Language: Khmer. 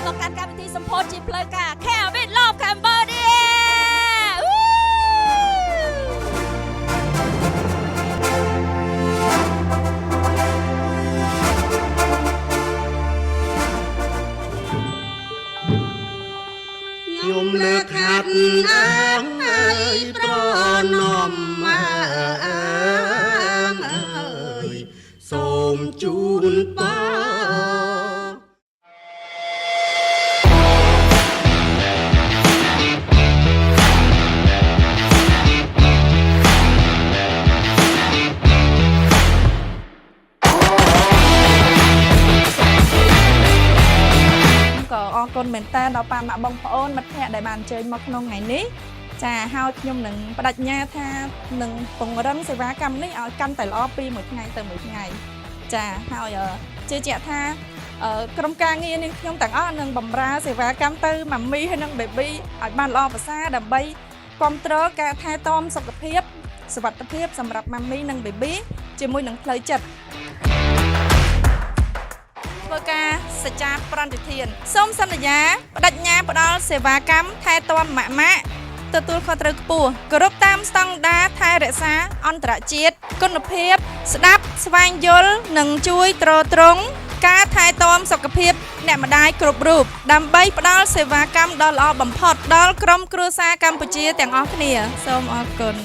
មកកាន់កម្មវិធីសម្ពោធជាផ្លូវការ Kevin Love Cambodia ខ្ញុំលើកហាត់អើងអើយប្រណំអើយសូមជូនពរ អរគុណមែនតើដល់ប៉ាម៉ាក់បងប្អូនមិត្តភ័ក្តិដែលបានអញ្ជើញមកក្នុងថ្ងៃនេះចាហើយខ្ញុំនឹងបដិញ្ញាថានឹងពង្រឹងសេវាកម្មនេះឲ្យកាន់តែល្អពីមួយថ្ងៃទៅមួយថ្ងៃចាហើយជឿជាក់ថាក្រុមការងារនេះខ្ញុំទាំងអស់នឹងបម្រើសេវាកម្មទៅម៉ាមីហើយនិងបេប៊ីឲ្យបានល្អប្រសើរដើម្បីគ្រប់គ្រងការថែទាំសុខភាពសុវត្ថិភាពសម្រាប់ម៉ាមីនិងបេប៊ីជាមួយនឹងផ្លូវចិត្ត ធ្វើការសច្ចាប្រតិធានសូមសន្យាបដិញ្ញាផ្ដល់សេវាកម្មថែទាំម៉ាក់ទទួលខុសត្រូវខ្ពស់គោរពតាមស្តង់ដារថែរក្សាអន្តរជាតិគុណភាពស្ដាប់ស្វែងយល់និងជួយទ្រទ្រង់ការថែទាំសុខភាពអ្នកម្ដាយគ្រប់រូបដើម្បីផ្ដល់សេវាកម្មដ៏ល្អបំផុតដល់ក្រុមគ្រួសារកម្ពុជាទាំងអស់គ្នាសូមអរគុណ